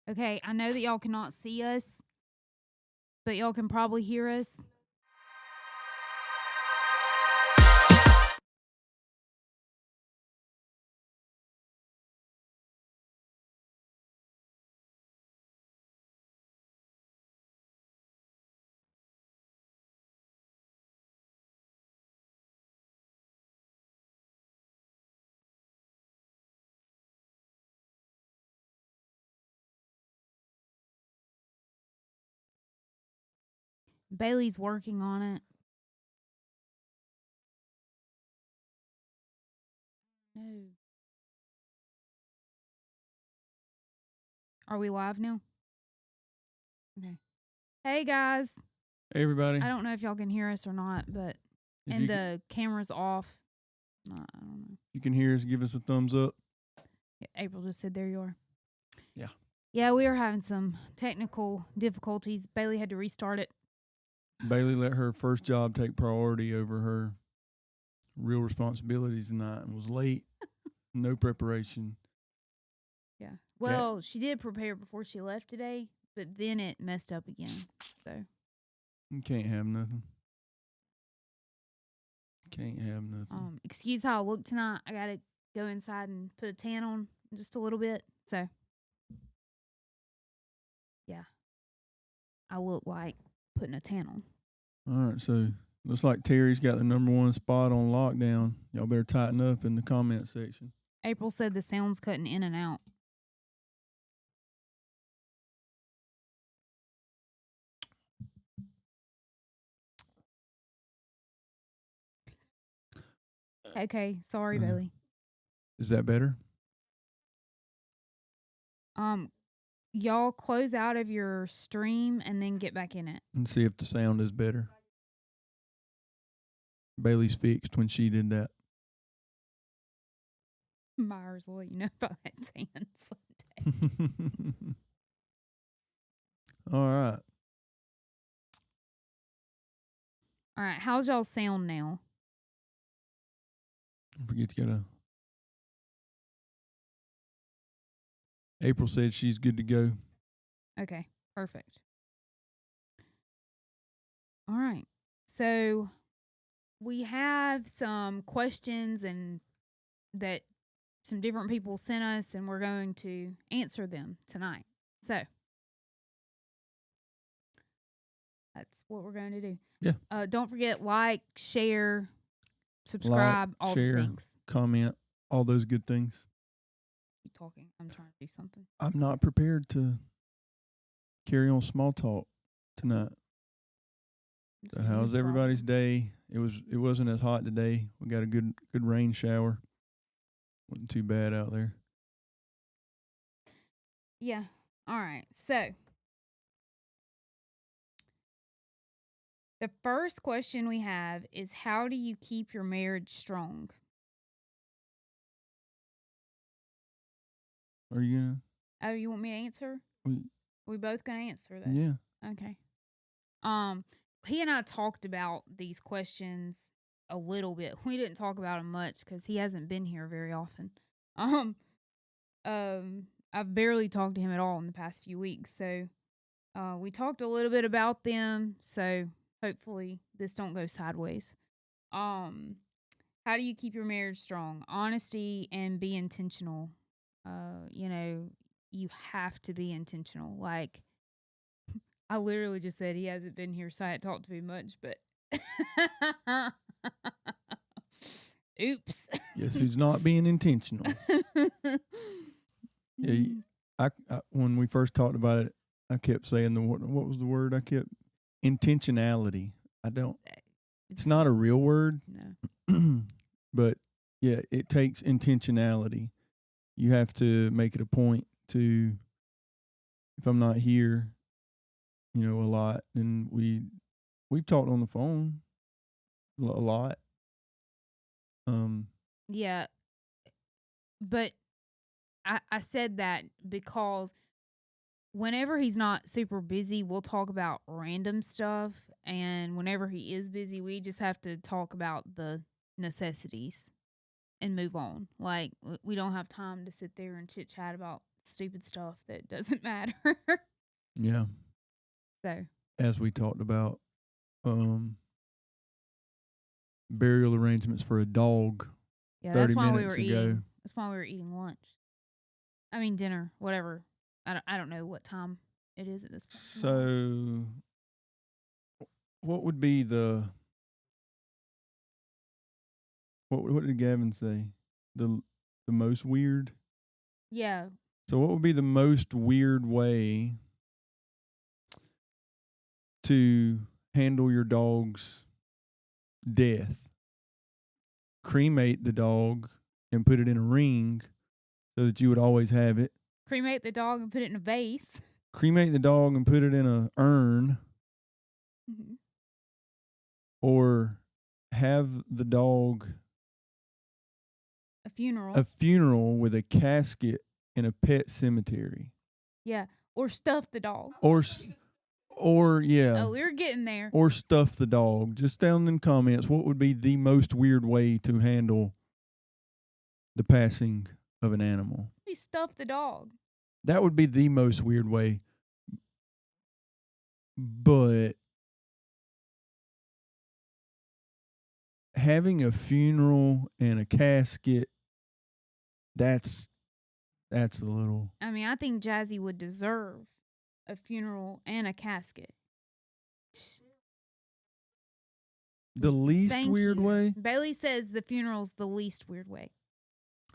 Okay, I know that y'all cannot see us, but y'all can probably hear us. Bailey's working on it. No. Are we live now? Okay. Hey guys. Hey, everybody. I don't know if y'all can hear us or not, but If and you, the camera's off. I don't know. you can hear us, give us a thumbs up. Yeah, April just said there you are. Yeah. Yeah, we were having some technical difficulties. Bailey had to restart it. Bailey let her first job take priority over her real responsibilities tonight and was late, no preparation. Yeah. Well, she did prepare before she left today, but then it messed up again. So You can't have nothing. Can't have nothing. excuse how I look tonight. I gotta go inside and put a tan on just a little bit. So yeah. I look like putting a tan on. All right, so looks like Terry's got the number one spot on lockdown. Y'all better tighten up in the comment section. April said the sound's cutting in and out. Okay, sorry, Bailey. Is that better? Y'all close out of your stream and then get back in it. And see if the sound is better. Bailey's fixed when she did that. Myers will let you know about that tan Sunday. All right. All right, how's y'all sound now? Don't forget to go. April said she's good to go. Okay, perfect. All right. So we have some questions and that some different people sent us, and we're going to answer them tonight. So that's what we're going to do. Yeah. Don't forget, like, share, subscribe, all share, the things. Comment, all those good things. Keep talking. I'm trying to do something. I'm not prepared to carry on small talk tonight. So how's everybody's day? It wasn't as hot today. We got a good rain shower. Wasn't too bad out there. Yeah. All right. So the first question we have is, how do you keep your marriage strong? Are you gonna? Oh, you want me to answer? We both gonna answer that. Yeah. Okay. He and I talked about these questions a little bit. We didn't talk about them much because he hasn't been here very often. Um, I've barely talked to him at all in the past few weeks. So, we talked a little bit about them. So hopefully this don't go sideways. How do you keep your marriage strong? Honesty and be intentional. You have to be intentional. Like, I literally just said he hasn't been here, so I hadn't talked to him much, but oops. Guess who's not being intentional? Yeah, I when we first talked about it, I kept saying what was the word? I kept intentionality. I don't. It's not a real word. No. But yeah, it takes intentionality. You have to make it a point to, if I'm not here, a lot, and we've talked on the phone a lot. Yeah, but I said that because whenever he's not super busy, we'll talk about random stuff, and whenever he is busy, we just have to talk about the necessities and move on. Like, we don't have time to sit there and chit chat about stupid stuff that doesn't matter. Yeah. So, As we talked about, burial arrangements for a dog yeah, 30 minutes ago. That's why we were eating lunch. I mean, dinner, whatever. I don't know what time it is at this point. So, what would be what did Gavin say? The most weird? Yeah. So, what would be the most weird way to handle your dog's death? Cremate the dog and put it in a ring so that you would always have it. Cremate the dog and put it in a vase. Cremate the dog and put it in a urn. Mm-hmm. Or have the dog A funeral. a funeral with a casket in a pet cemetery. Yeah. Or stuff the dog. Or yeah. Oh, we're getting there. Or stuff the dog. Just down in the comments, what would be the most weird way to handle the passing of an animal? We stuff the dog. That would be the most weird way. But having a funeral and a casket, that's a little. I mean, I think Jazzy would deserve a funeral and a casket. The least Thank weird you. way? Bailey says the funeral's the least weird way.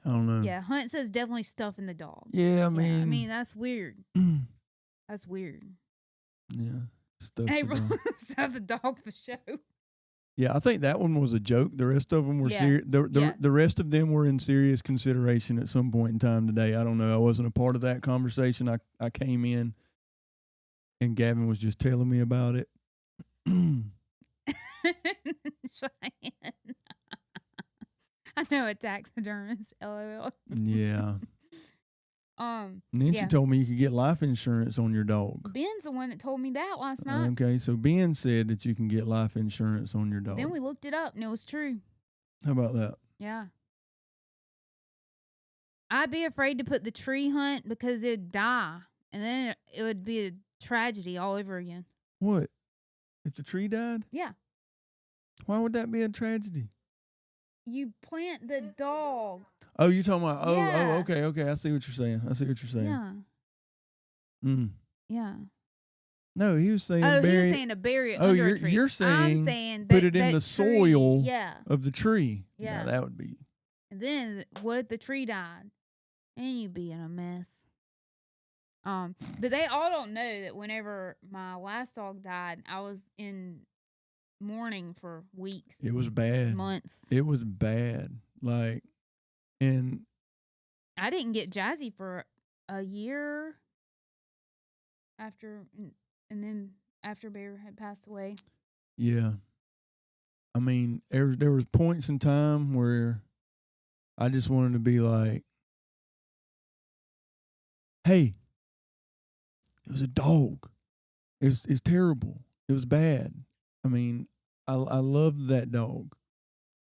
I don't know. Yeah, Hunt says definitely stuffing the dog. Yeah, I Yeah, mean, that's weird. That's weird. yeah. Stuff Hey, the bro, dog. stuff the dog for show. Yeah, I think that one was a joke. The rest of them were Yeah. serious. Yeah. The rest of them were in serious consideration at some point in time today. I don't know. I wasn't a part of that conversation. I came in and Gavin was just telling me about it. Cheyenne. I know a taxidermist. LOL. Yeah. And then Yeah. she told me you could get life insurance on your dog. Ben's the one that told me that last night. Okay, so Ben said that you can get life insurance on your dog. Then we looked it up and it was true. How about that? Yeah. I'd be afraid to put the tree Hunt because it'd die. And then it would be a tragedy all over again. What? If the tree died? Yeah. Why would that be a tragedy? You plant the dog. Oh, you talking about? Yeah. Okay. I see what you're saying. Yeah. Mm. Yeah. No, he was saying Oh, he bury was it saying to bury it Oh, under a you're- tree. you're I'm saying saying put that, it in that the tree- soil. Yeah. of the tree. Yeah. Now, that would be. And then what if the tree died? And you'd be in a mess. But they all don't know that whenever my last dog died, I was in mourning for weeks, It was bad. months. It was bad. Like, and I didn't get Jazzy for a year after, and then after Bear had passed away. yeah. I mean, there was points in time where I just wanted to be like, hey, it was a dog. It's terrible. It was bad. I mean, I loved that dog.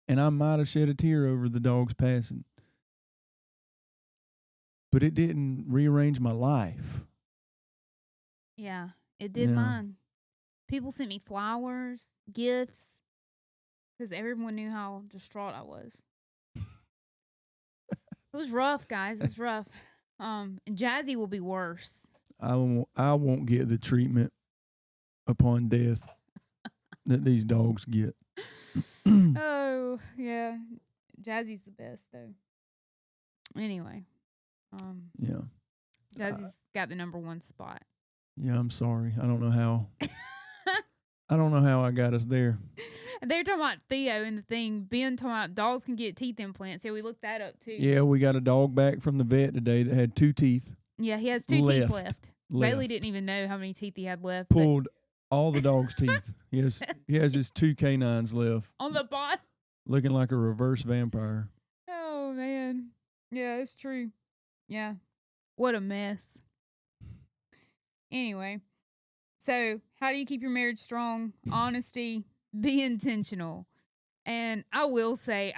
And I might have shed a tear over the dog's passing. But it didn't rearrange my life. Yeah, it did Yeah. mine. People sent me flowers, gifts, because everyone knew how distraught I was. It was rough, guys. It was rough. And Jazzy will be worse. I won't get the treatment upon death that these dogs get. Oh, yeah. Jazzy's the best, though. Anyway. Yeah. Jazzy's got the #1 spot. Yeah, I'm sorry. I don't know how. I don't know how I got us there. They're talking about Theo and the thing. Ben talking about dogs can get teeth implants. Yeah, we looked that up, too. Yeah, we got a dog back from the vet today that had 2 teeth Yeah, he has 2 teeth Left. left. left. Bailey didn't even know how many teeth he had left. but Pulled all the dog's teeth. He has his 2 canines left, on the bottom. looking like a reverse vampire. Oh, man. Yeah, it's true. Yeah. What a mess. Anyway, so how do you keep your marriage strong? Honesty, be intentional. And I will say,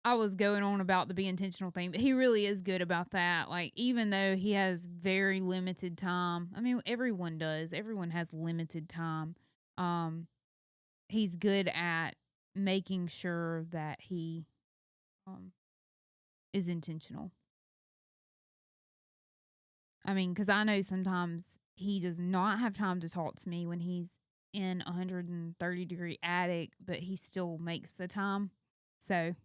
I was going on about the be intentional thing, but he really is good about that. Like, even though he has very limited time, I mean, everyone does. Everyone has limited time. Um, he's good at making sure that he um is intentional. I mean, because I know sometimes he does not have time to talk to me when he's in 130-degree attic, but he still makes the time. So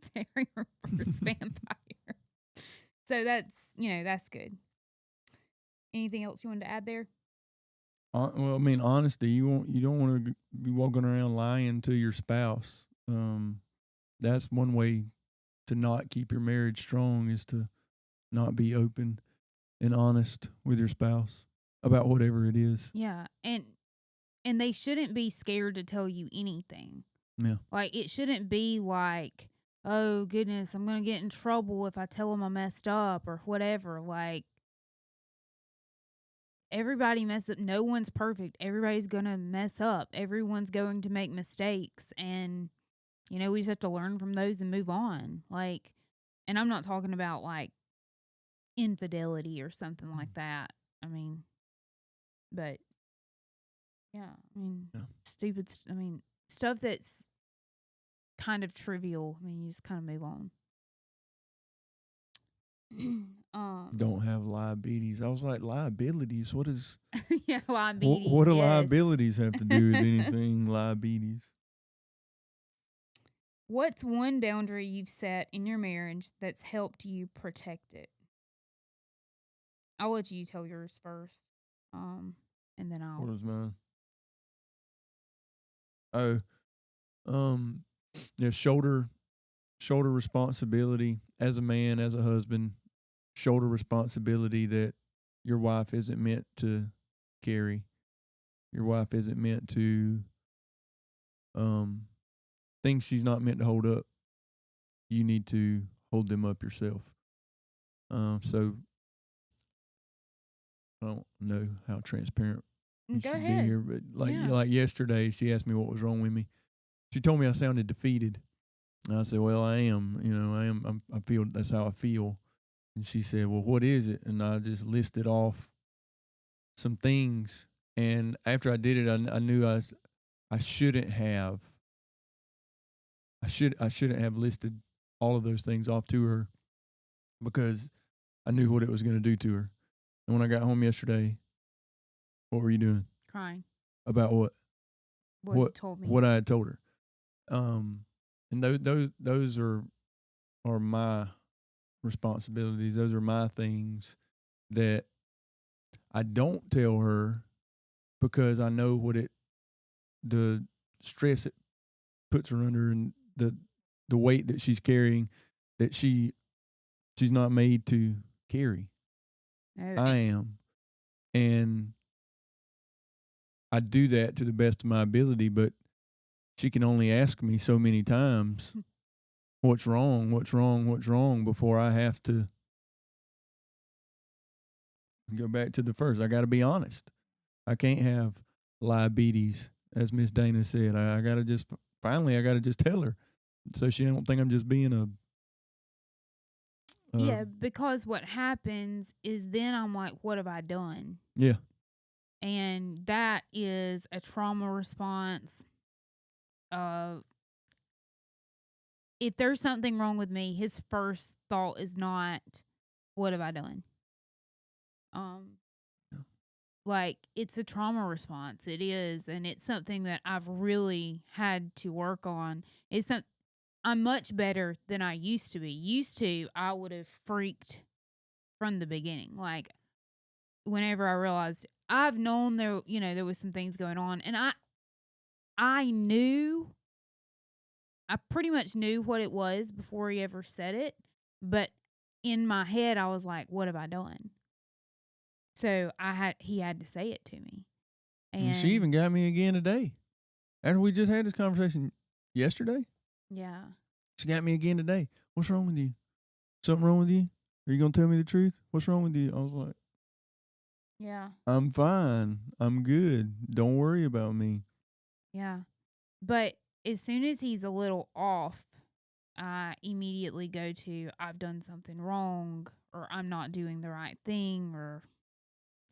Terry reverse vampire. So that's good. Anything else you wanted to add there? Well, I mean, honesty. You don't want to be walking around lying to your spouse. That's one way to not keep your marriage strong is to not be open and honest with your spouse about whatever it is. Yeah, and they shouldn't be scared to tell you anything. Yeah. Like, it shouldn't be like, oh goodness, I'm gonna get in trouble if I tell them I messed up or whatever. Like, everybody messes up. No one's perfect. Everybody's gonna mess up. Everyone's going to make mistakes, and we just have to learn from those and move on. Like, and I'm not talking about like infidelity or something like that. I mean, but yeah, I mean, Yeah. stupid. I mean, stuff that's kind of trivial. I mean, you just kind of move on. Don't have liabilities. I was like, liabilities? What is Yeah, what liabilities. do Yes. liabilities have to do with anything? Liabilities. What's one boundary you've set in your marriage that's helped you protect it? I'll let you tell yours first, and then What I'll. was mine? Oh, um, yeah, shoulder responsibility as a man, as a husband, shoulder responsibility that your wife isn't meant to carry. Your wife isn't meant to things she's not meant to hold up. You need to hold them up yourself. So I don't know how transparent we Go should be ahead. here, but Yeah. like yesterday, she asked me what was wrong with me. She told me I sounded defeated. And I said, "Well, I am. I am. I feel that's how I feel." And she said, "Well, what is it?" And I just listed off some things. And after I did it, I knew I shouldn't have. I shouldn't have listed all of those things off to her because I knew what it was going to do to her. And when I got home yesterday, what were you doing? Crying. About what? What you told me. What I had told her. And those are my responsibilities. Those are my things that I don't tell her because I know the stress it puts her under and the weight that she's carrying that she's not made to carry. No, I am. And I do that to the best of my ability, but she can only ask me so many times, what's wrong, what's wrong, what's wrong, before I have to go back to the first. I got to be honest. I can't have liabilities, as Miss Dana said. I got to just, finally, I got to just tell her so she don't think I'm just being yeah, because what happens is then I'm like, what have I done? Yeah. And that is a trauma response. If there's something wrong with me, his first thought is not, what have I done? Yeah. Like, it's a trauma response. It is, and it's something that I've really had to work on. I'm much better than I used to be. Used to, I would have freaked from the beginning. Like, whenever I realized I've known there was some things going on, and I knew, I pretty much knew what it was before he ever said it, but in my head I was like, what have I done? So he had to say it to me. And she even got me again today. After we just had this conversation yesterday, yeah. she got me again today. What's wrong with you? Something wrong with you? Are you going to tell me the truth? What's wrong with you? I was like, Yeah. I'm fine. I'm good. Don't worry about me. Yeah. But as soon as he's a little off, I immediately go to I've done something wrong or I'm not doing the right thing or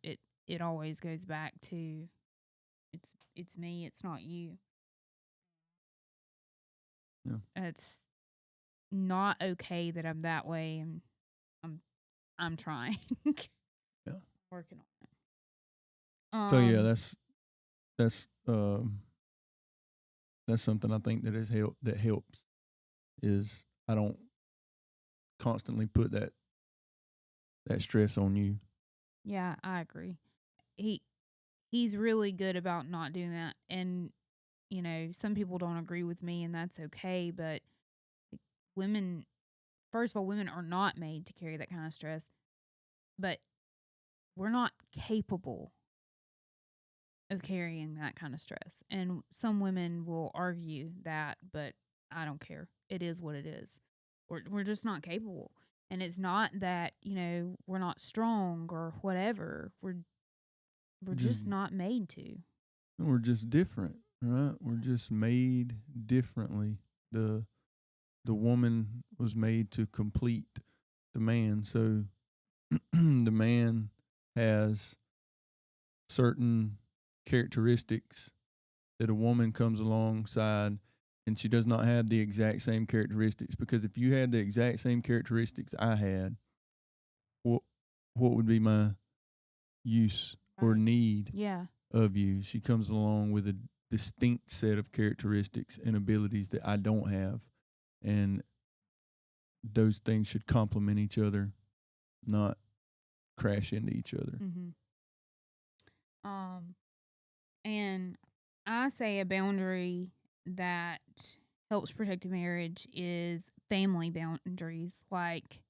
it it always goes back to it's me, it's not you. Yeah. It's not okay that I'm that way and I'm I'm trying. Yeah. Working on it. So yeah, Um that's that's something I think that helps is I don't constantly put that stress on you. yeah, I agree. He he's really good about not doing that and some people don't agree with me and that's okay, but like, women first of all, women are not made to carry that kind of stress, but we're not capable of carrying that kind of stress. And some women will argue that, but I don't care. It is what it is. We're just not capable. And it's not that, we're not strong or whatever. We're Just just not made to. we're just different, right? We're just made differently. The the woman was made to complete the man, so the man has certain characteristics that a woman comes alongside and she does not have the exact same characteristics, because if you had the exact same characteristics I had, what what would be my use or Right. need Yeah. of you? She comes along with a distinct set of characteristics and abilities that I don't have, and those things should complement each other, not crash into each other. Mhm. Um and I say a boundary that helps protect a marriage is family boundaries. Like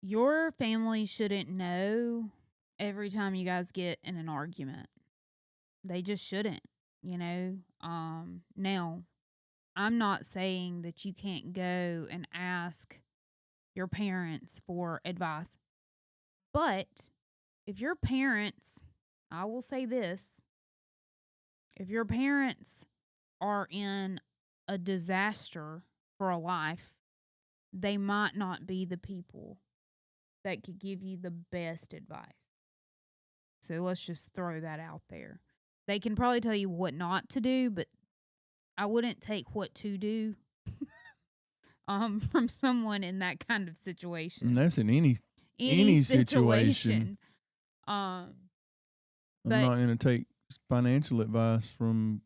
your family shouldn't know every time you guys get in an argument. They just shouldn't, you know? Now, I'm not saying that you can't go and ask your parents for advice, but if your parents, I will say this, if your parents are in a disaster for a life, they might not be the people that could give you the best advice. So let's just throw that out there. They can probably tell you what not to do, but I wouldn't take what to do from someone in that kind of And situation. that's in Any any situation. situation. Um I'm but not going to take financial advice from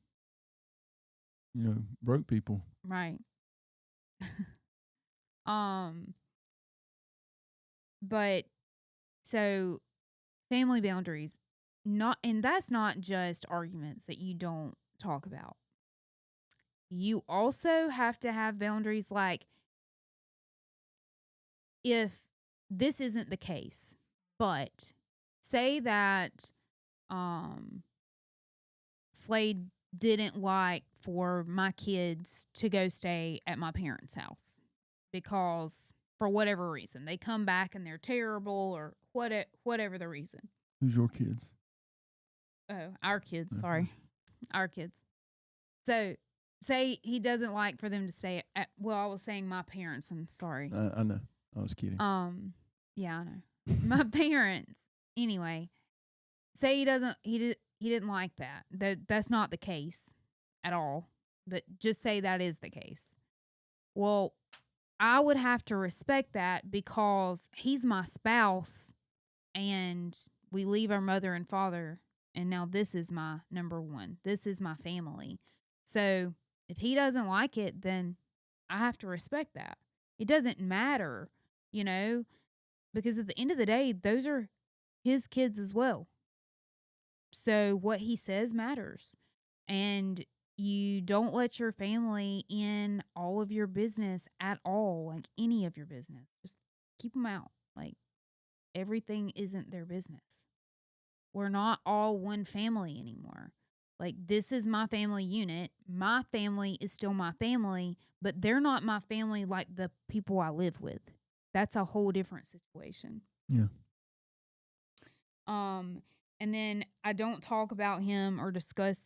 broke people. right. um but so family boundaries, not and that's not just arguments that you don't talk about. You also have to have boundaries like if this isn't the case, but say that um Slade didn't like for my kids to go stay at my parents' house because for whatever reason they come back and they're terrible or whatever the reason. Who's your kids? Oh, our kids, Okay. sorry. Our kids. So say he doesn't like for them to stay at well, I was saying my parents, I'm sorry. I know. I was kidding. Yeah, I know. My parents. Anyway, say he didn't like that. That's not the case at all. But just say that is the case. Well, I would have to respect that because he's my spouse and we leave our mother and father and now this is my number one. This is my family. So, if he doesn't like it, then I have to respect that. It doesn't matter, you know, because at the end of the day, those are his kids as well. So what he says matters. And you don't let your family in all of your business at all, like any of your business. Just keep them out. Like everything isn't their business. We're not all one family anymore. Like this is my family unit. My family is still my family, but they're not my family like the people I live with. That's a whole different situation. Yeah. Um, and then I don't talk about him or discuss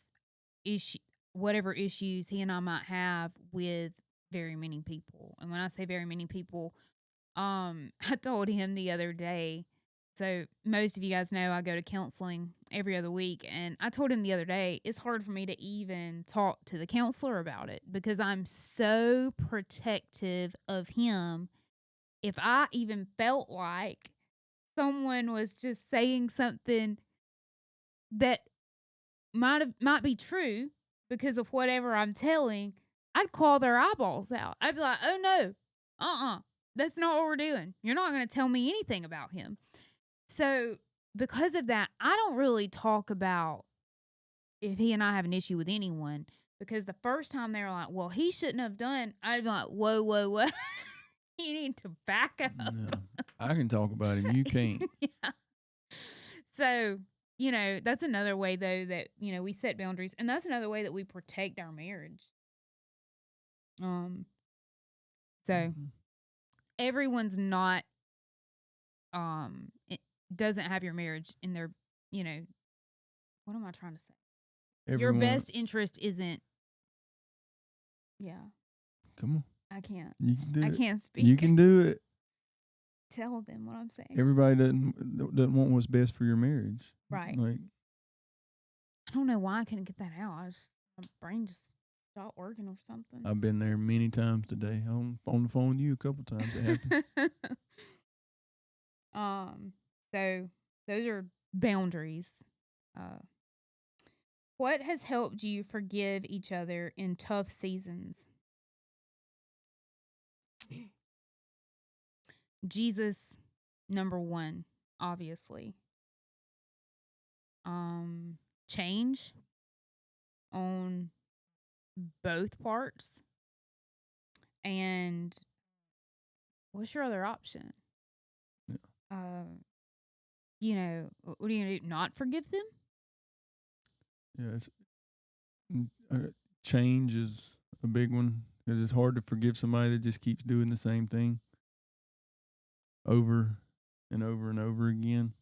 issue. whatever issues he and I might have with very many people. And when I say very many people, I told him the other day. So most of you guys know I go to counseling every other week, and I told him the other day it's hard for me to even talk to the counselor about it because I'm so protective of him. If I even felt like someone was just saying something that might be true because of whatever I'm telling, I'd claw their eyeballs out. I'd be like, "Oh no, that's not what we're doing. You're not going to tell me anything about him." So because of that, I don't really talk about if he and I have an issue with anyone because the first time they were like, "Well, he shouldn't have done," I'd be like, "Whoa, whoa, whoa." You need to back up. No, I can talk about him. You can't. Yeah. So, that's another way though that, we set boundaries, and that's another way that we protect our marriage. Um so Mhm. everyone's not it doesn't have your marriage in their, you know, what am I trying to say? Your Everyone, best interest isn't, yeah, come on. I can't. You can do I it. can't You speak. can do it. Tell them what I'm saying. Everybody doesn't want what's best for your marriage. Right. Like, I don't know why I couldn't get that out. My brain just stopped working or something. I've been there many times today. On the phone with you a couple times. It happened. um, so those are boundaries. Uh, what has helped you forgive each other in tough seasons? Jesus, number one, obviously. Um, Change on both parts. And what's your other option? Yeah. What are you gonna do? Not forgive them? Yeah, change is a big one. It's hard to forgive somebody that just keeps doing the same thing over and over and over again.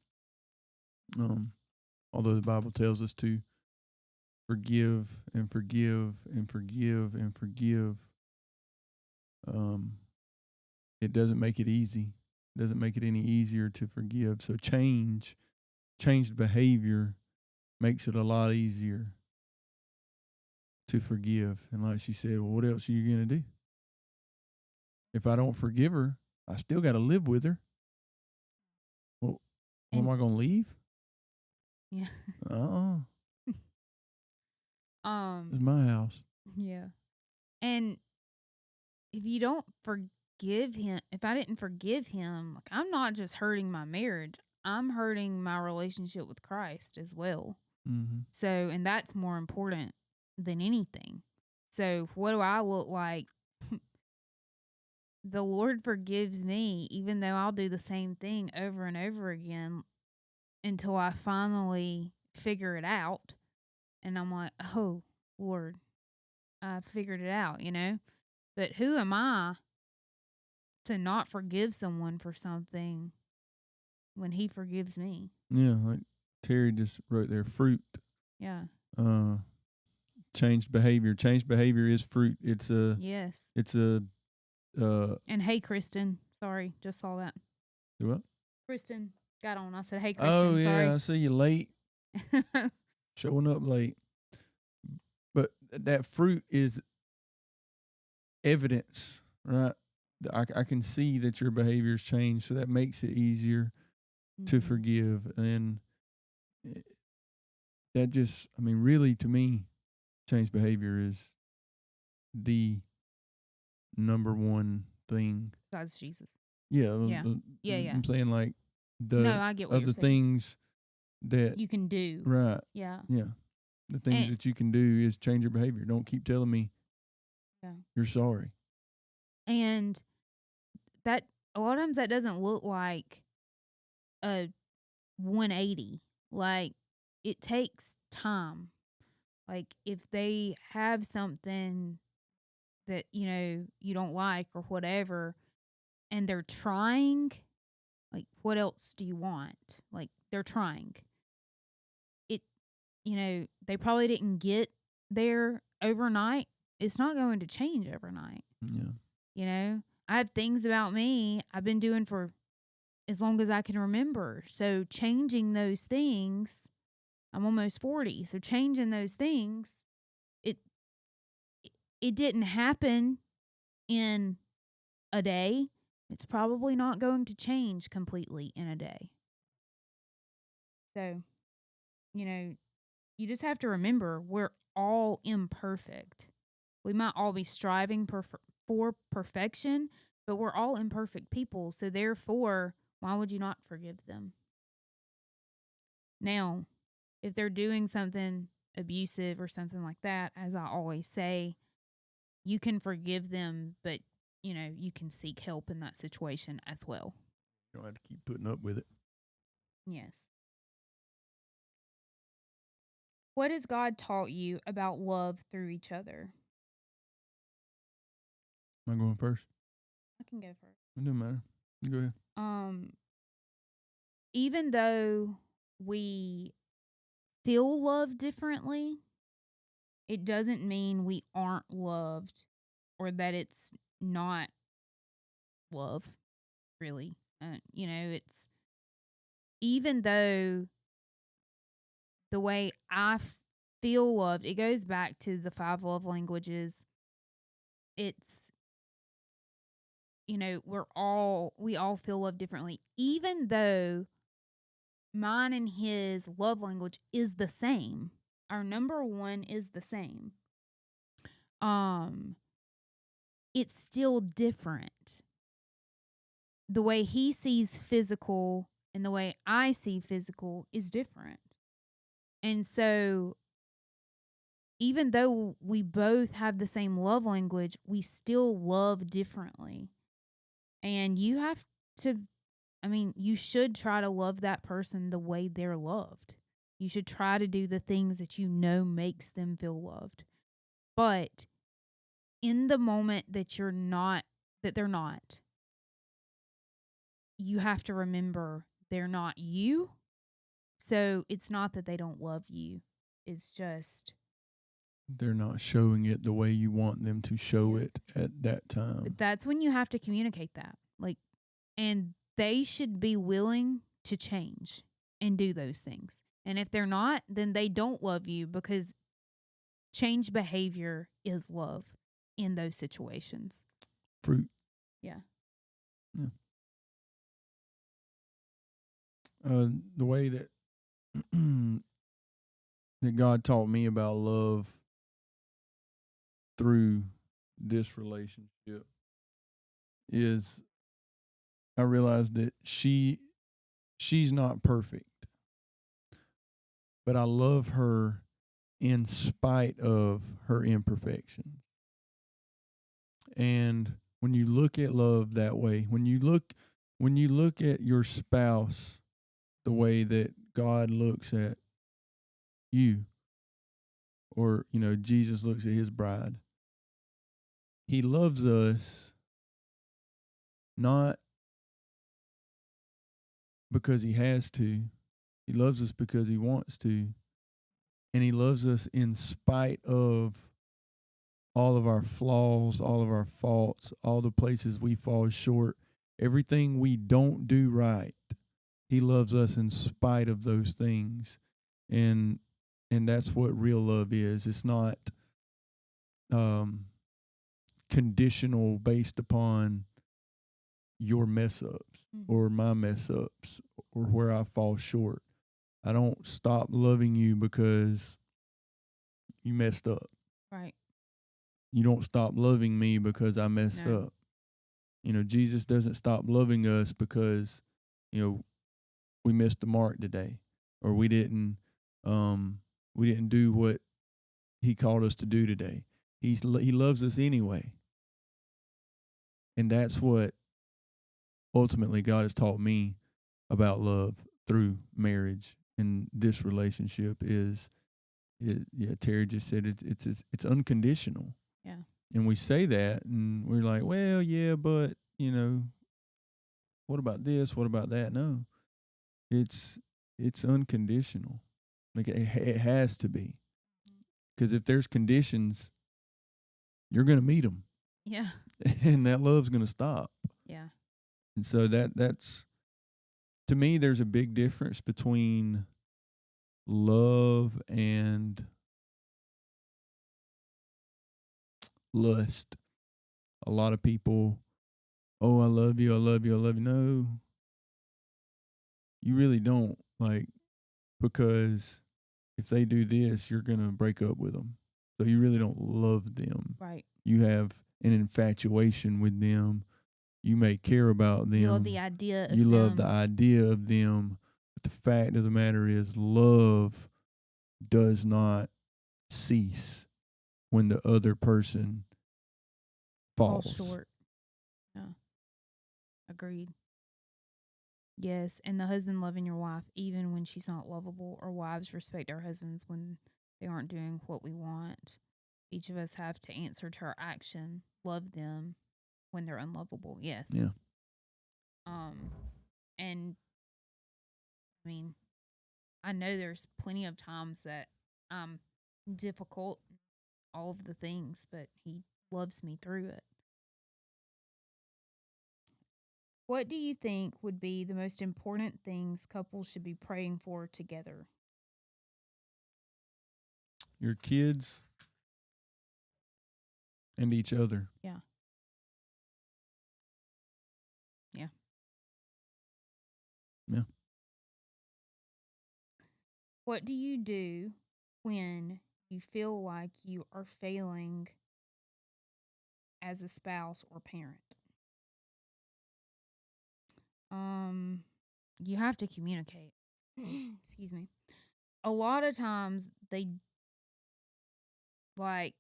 Although the Bible tells us to forgive and forgive and forgive and forgive, um, it doesn't make it easy. It doesn't make it any easier to forgive. So changed behavior makes it a lot easier to forgive. And like she said, well, what else are you going to do? If I don't forgive her, I still got to live with her. Well, am And I going to leave? yeah. Uh-uh. It's um, my house. yeah. And if you don't forgive him, if I didn't forgive him, like I'm not just hurting my marriage, I'm hurting my relationship with Christ as well. Mm-hmm. So, and that's more important than anything. So, what do I look like? The Lord forgives me, even though I'll do the same thing over and over again until I finally figure it out. And I'm like, oh, Lord, I figured it out, But who am I to not forgive someone for something when he forgives me? Yeah, like Terry just wrote there, fruit. Yeah. Uh, Changed behavior. Changed behavior is fruit. Yes. It's a And hey, Kristen. Sorry, just saw that. what? Kristen got on. I said, hey, Oh Kristen. yeah, I Sorry. see you late, showing up late. But that fruit is evidence, right? I can see that your behavior's changed, so that makes it easier to Mhm. forgive. And eh, that just, I mean, really, to me, changed behavior is the number one thing. Besides Jesus. Yeah, Yeah. Yeah, yeah. I'm saying like No, the I get what of you're the saying. things that You can do. right, Yeah. yeah, the things And that you can do is change your behavior. Don't keep telling me yeah. you're sorry. And that a lot of times that doesn't look like a 180. Like it takes time. Like if they have something that, you don't like or whatever and they're trying, like what else do you want? Like they're trying. It they probably didn't get there overnight, it's not going to change overnight. Yeah. You know, I have things about me I've been doing for as long as I can remember. So changing those things, I'm almost 40. So changing those things, it it didn't happen in a day. It's probably not going to change completely in a day. So, you know, you just have to remember we're all imperfect. We might all be striving for perfection, but we're all imperfect people. So, therefore, why would you not forgive them? Now, if they're doing something abusive or something like that, as I always say, you can forgive them, but, you can seek help in that situation as well. You don't have to keep putting up with it. Yes. What has God taught you about love through each other? Am I going first? I can go first. It doesn't matter. You go ahead. Even though we feel love differently, it doesn't mean we aren't loved or that it's not love, really. It's even though the way I feel loved, it goes back to the 5 love languages. It's, we all feel love differently, even though mine and his love language is the same. Our number one is the same. It's still different. The way he sees physical and the way I see physical is different. And so even though we both have the same love language, we still love differently. And you have to, you should try to love that person the way they're loved. You should try to do the things that you know makes them feel loved. But in the moment that they're not, you have to remember they're not you. So it's not that they don't love you. It's just They're not showing it the way you want them to show it at that time. that's when you have to communicate that. And they should be willing to change and do those things. And if they're not, then they don't love you, because change behavior is love in those situations. Fruit. Yeah. Yeah. The way that that God taught me about love through this relationship is I realized that she's not perfect, but I love her in spite of her imperfections. And when you look at love that way, when you look at your spouse the way that God looks at you, or Jesus looks at his bride, he loves us not because he has to. He loves us because he wants to. And he loves us in spite of all of our flaws, all of our faults, all the places we fall short, everything we don't do right. He loves us in spite of those things. And that's what real love is. It's not conditional based upon your mess ups or my mess ups or where I fall short. I don't stop loving you because you messed up. Right. You don't stop loving me because I messed up. Jesus doesn't stop loving us because, we missed the mark today, or we didn't do what he called us to do today. He loves us anyway. And that's what ultimately God has taught me about love through marriage and this relationship is Terry just said it's unconditional. Yeah. And we say that and we're like, well, yeah, but what about this? What about that? No. It's unconditional. Like it has to be. Because if there's conditions, you're going to meet them, Yeah. and that love's going to stop. Yeah. And so that's to me, there's a big difference between love and lust. A lot of people, oh, I love you, I love you, I love you. No, you really don't. Like, because if they do this, you're going to break up with them. So you really don't love them. Right. You have an infatuation with them. You may care about them. You love the idea of You them. love the idea of them. But the fact of the matter is, love does not cease when the other person Fall falls. short. Yeah. Agreed. Yes, and the husband loving your wife even when she's not lovable, or wives respect our husbands when they aren't doing what we want. Each of us have to answer to our action, love them when they're unlovable. Yes. Yeah. And I mean, I know there's plenty of times that I'm difficult, all of the things, but he loves me through it. What do you think would be the most important things couples should be praying for together? Your kids and each other. Yeah. Yeah. Yeah. What do you do when you feel like you are failing as a spouse or parent? You have to communicate. Excuse me. A lot of times like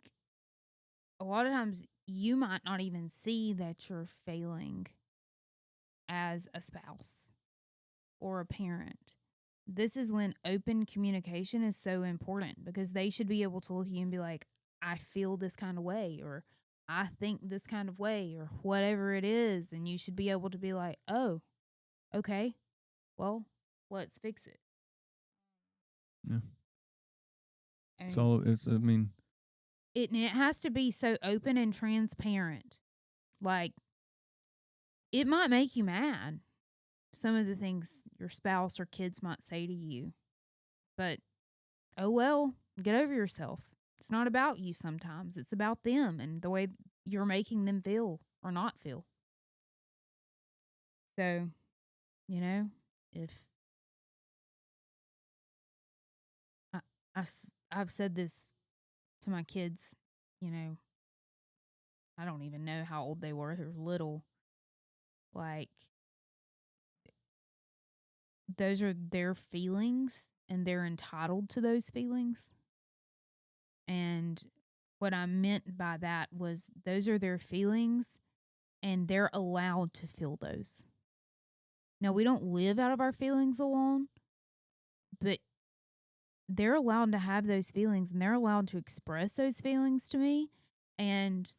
a lot of times you might not even see that you're failing as a spouse or a parent. This is when open communication is so important, because they should be able to look at you and be like, I feel this kind of way, or I think this kind of way, or whatever it is. Then you should be able to be like, oh, okay, well, let's fix it. Yeah. And So it's, I mean, it has to be so open and transparent. Like, it might make you mad, some of the things your spouse or kids might say to you, but oh well, get over yourself. It's not about you sometimes. It's about them and the way you're making them feel or not feel. So, if I, I've said this to my kids, you know, I don't even know how old they were. They were little. Like, those are their feelings and they're entitled to those feelings. And what I meant by that was those are their feelings and they're allowed to feel those. Now, we don't live out of our feelings alone, but they're allowed to have those feelings and they're allowed to express those feelings to me. And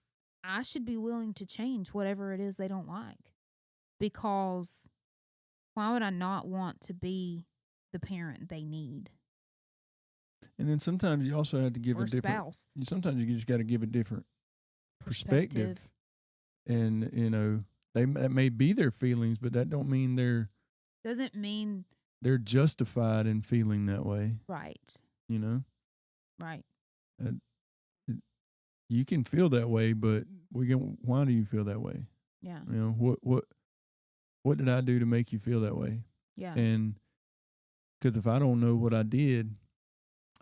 I should be willing to change whatever it is they don't like, because why would I not want to be the parent they need? and then sometimes you also have to give Or a different. spouse. Sometimes you just got to give a different perspective. And that may be their feelings, but that don't mean Doesn't mean they're justified in feeling that way. right. You know, Right. you can feel that way, but why do you feel that way? Yeah. You know, what did I do to make you feel that way? Yeah. And because if I don't know what I did,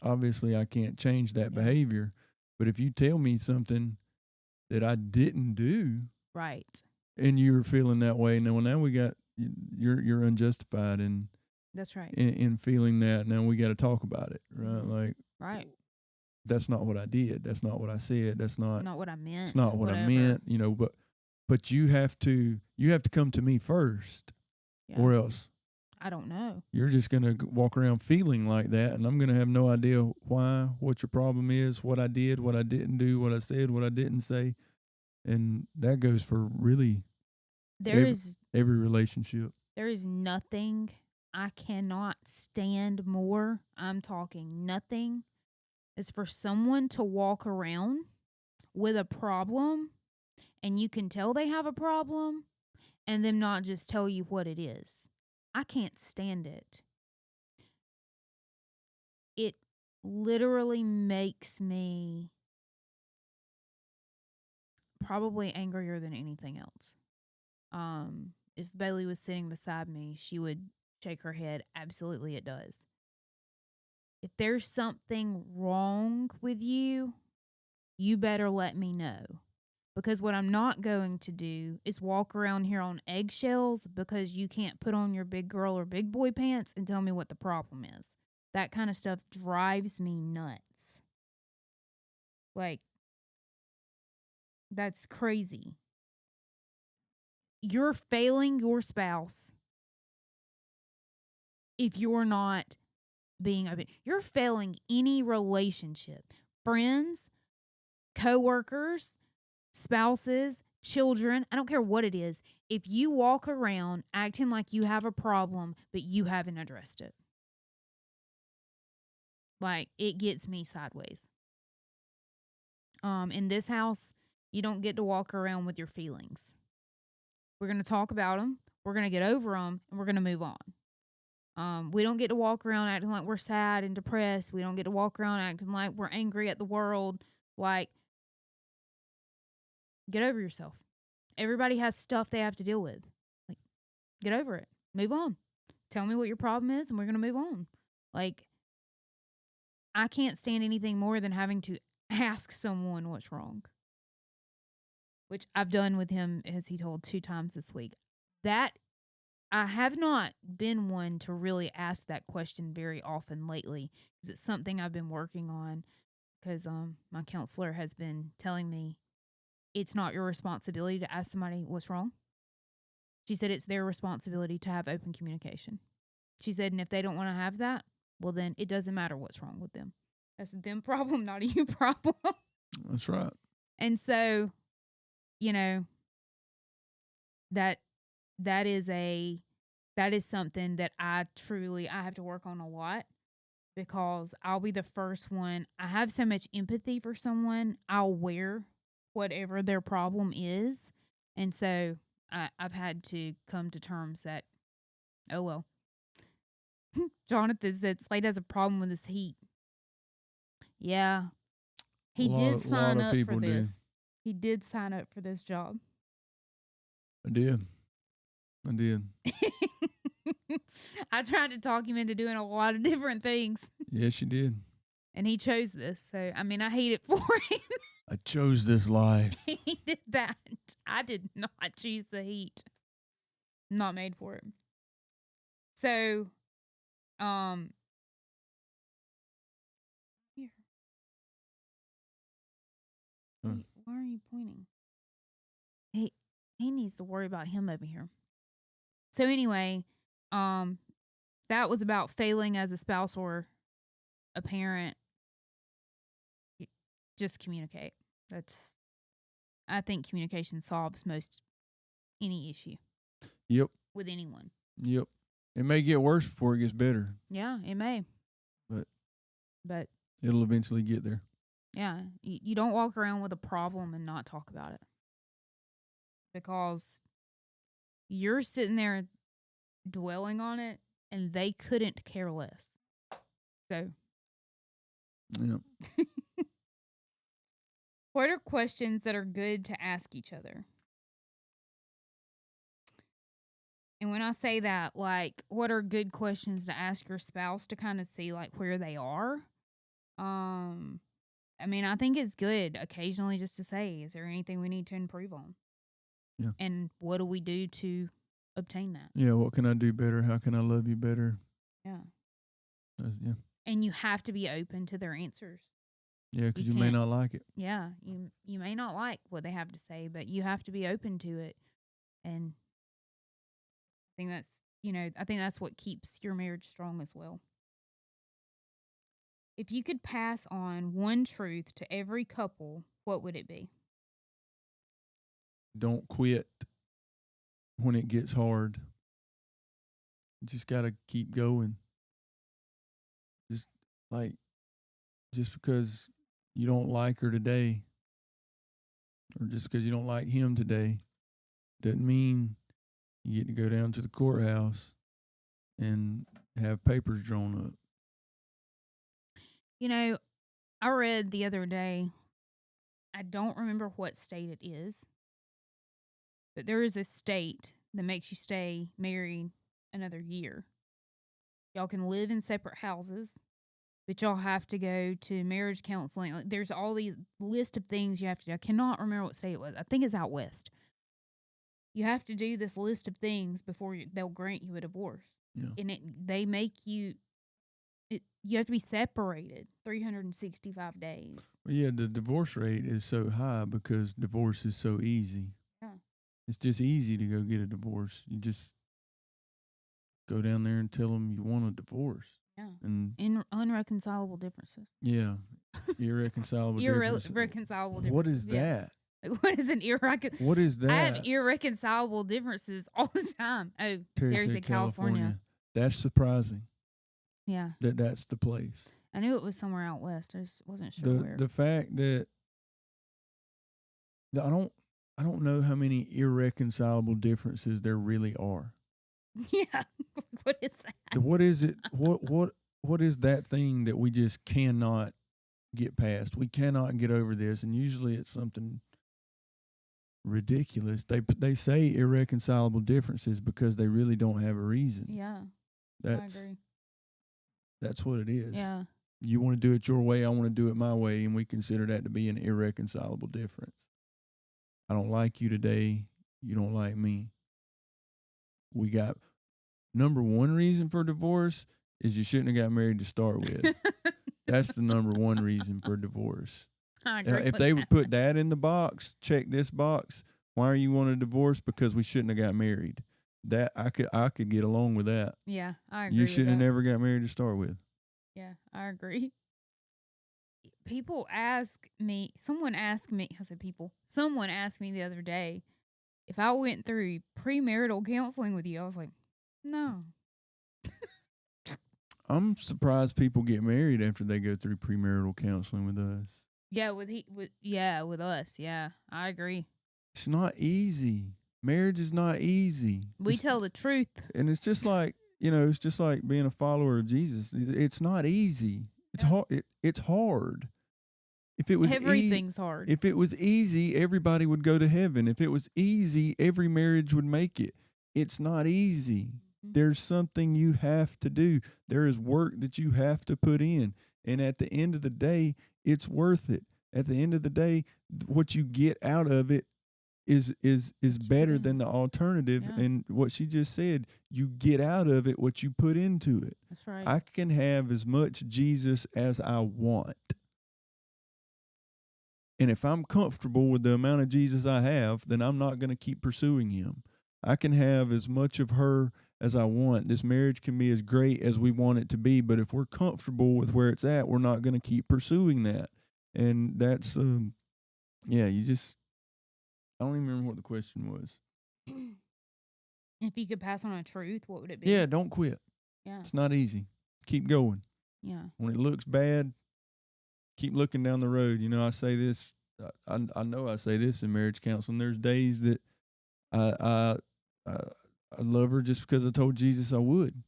obviously I can't change that behavior. But if you tell me something that I didn't do, right, and you're feeling that way, now we got you're unjustified in that's right. in feeling that. Now we got to talk about it, right? Like, Right. that's not what I did. That's not what I said. That's not what I meant. it's not what I whatever. meant. You know, but you have to come to me first, Yeah. or else I don't know. you're just gonna walk around feeling like that, and I'm gonna have no idea why, what your problem is, what I did, what I didn't do, what I said, what I didn't say, and that goes for really every relationship. There is nothing I cannot stand more. I'm talking nothing is for someone to walk around with a problem and you can tell they have a problem and them not just tell you what it is. I can't stand it. It literally makes me probably angrier than anything else. If Bailey was sitting beside me, she would shake her head. Absolutely, it does. If there's something wrong with you, you better let me know. Because what I'm not going to do is walk around here on eggshells because you can't put on your big girl or big boy pants and tell me what the problem is. That kind of stuff drives me nuts. Like, that's crazy. You're failing your spouse if you're not being open. You're failing any relationship. Friends, coworkers, spouses, children, I don't care what it is. If you walk around acting like you have a problem, but you haven't addressed it, like, it gets me sideways. In this house, you don't get to walk around with your feelings. We're going to talk about them. We're going to get over them and we're going to move on. We don't get to walk around acting like we're sad and depressed. We don't get to walk around acting like we're angry at the world. Like, get over yourself. Everybody has stuff they have to deal with. Like, get over it. Move on. Tell me what your problem is and we're going to move on. Like, I can't stand anything more than having to ask someone what's wrong, which I've done with him, as he told, 2 times this week. That I have not been one to really ask that question very often lately, because it's something I've been working on. Because my counselor has been telling me it's not your responsibility to ask somebody what's wrong. She said it's their responsibility to have open communication. She said, and if they don't want to have that, well, then it doesn't matter what's wrong with them. That's a them problem, not a you problem. That's right. And so, you know, that is something that I have to work on a lot, because I'll be the first one. I have so much empathy for someone. I'll wear whatever their problem is. And so I've had to come to terms that, oh, well, Jonathan said Slade has a problem with his heat. Yeah. He did sign up for this. He did sign up for this job. I did. I tried to talk him into doing a lot of different things. Yes, you did. And he chose this. So, I mean, I hate it for him. I chose this life. He did that. I did not choose the heat. I'm not made for it. So, here. Why are you pointing? He needs to worry about him over here. So anyway, that was about failing as a spouse or a parent. Just communicate. I think communication solves most any issue. Yep. With anyone. Yep. It may get worse before it gets better. Yeah, it may. But it'll eventually get there. Yeah, you don't walk around with a problem and not talk about it, because you're sitting there dwelling on it and they couldn't care less. So, yeah. What are questions that are good to ask each other? And when I say that, like, what are good questions to ask your spouse to kind of see, like, where they are? I mean, I think it's good occasionally just to say, is there anything we need to improve on? Yeah. And what do we do to obtain that? Yeah, what can I do better? How can I love you better? Yeah. Yeah. And you have to be open to their answers. Yeah, because you may not like it. Yeah, you may not like what they have to say, but you have to be open to it. And I think that's what keeps your marriage strong as well. If you could pass on one truth to every couple, what would it be? Don't quit when it gets hard. You just got to keep going. Just just because you don't like her today, or just because you don't like him today, doesn't mean you get to go down to the courthouse and have papers drawn up. You know, I read the other day, I don't remember what state it is, but there is a state that makes you stay married another year. Y'all can live in separate houses, but y'all have to go to marriage counseling. Like, there's all these list of things you have to do. I cannot remember what state it was. I think it's out west. You have to do this list of things before they'll grant you a divorce. Yeah. And they make you, you have to be separated 365 days. Well, yeah, the divorce rate is so high because divorce is so easy. Yeah. It's just easy to go get a divorce. You just go down there and tell them you want a divorce. Yeah. And unreconcilable differences. yeah, irreconcilable differences. Irreconcilable differences. What is yeah. that? Like, what is an irreconcilable? What is that? I have irreconcilable differences all the time. Oh, Terry said California. That's surprising. Yeah. That's the place. I knew it was somewhere out west. I just wasn't sure where. The fact that I don't know how many irreconcilable differences there really are. Yeah. What is that? What is it? What is that thing that we just cannot get past? We cannot get over this, and usually it's something ridiculous. They say irreconcilable differences because they really don't have a reason. Yeah. I agree. That's what it is. Yeah. You want to do it your way, I want to do it my way, and we consider that to be an irreconcilable difference. I don't like you today. You don't like me. We got number one reason for divorce is you shouldn't have got married to start with. That's the number one reason for divorce. I agree If they would put that in the box, check this box. Why are you wanting a divorce? Because we shouldn't have got married. That I could get along with that. Yeah, I agree. You shouldn't have never got married to start with. Yeah, I agree. People ask me, someone asked me the other day if I went through premarital counseling with you. I was like, no. I'm surprised people get married after they go through premarital counseling with us. Yeah, with us. Yeah, I agree. It's not easy. Marriage is not easy. We tell the truth. And it's just like, it's just like being a follower of Jesus. It's not easy. It's hard. It's hard. If it was everything's hard. If it was easy, everybody would go to heaven. If it was easy, every marriage would make it. It's not easy. Mm-hmm. There's something you have to do. There is work that you have to put in. And at the end of the day, it's worth it. At the end of the day, what you get out of it is better than the alternative. Yeah. And what she just said, you get out of it what you put into it. That's right. I can have as much Jesus as I want. And if I'm comfortable with the amount of Jesus I have, then I'm not going to keep pursuing him. I can have as much of her as I want. This marriage can be as great as we want it to be, but if we're comfortable with where it's at, we're not going to keep pursuing that. And that's, I don't even remember what the question was. If you could pass on a truth, what would it be? Yeah, don't quit. Yeah. It's not easy. Keep going. Yeah. When it looks bad, keep looking down the road. I say this, I know I say this in marriage counseling. There's days that I love her just because I told Jesus I would.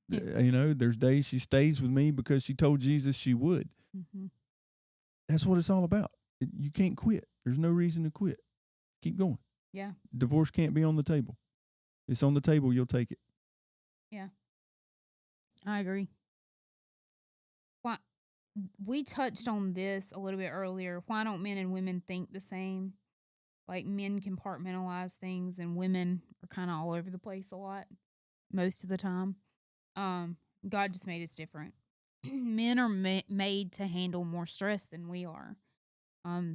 There's days she stays with me because she told Jesus she would. Mm-hmm. That's what it's all about. You can't quit. There's no reason to quit. Keep going. Yeah. Divorce can't be on the table. It's on the table, you'll take it. Yeah. I agree. Why we touched on this a little bit earlier. Why don't men and women think the same? Like, men compartmentalize things and women are kind of all over the place a lot most of the time. God just made us different. Men are made to handle more stress than we are.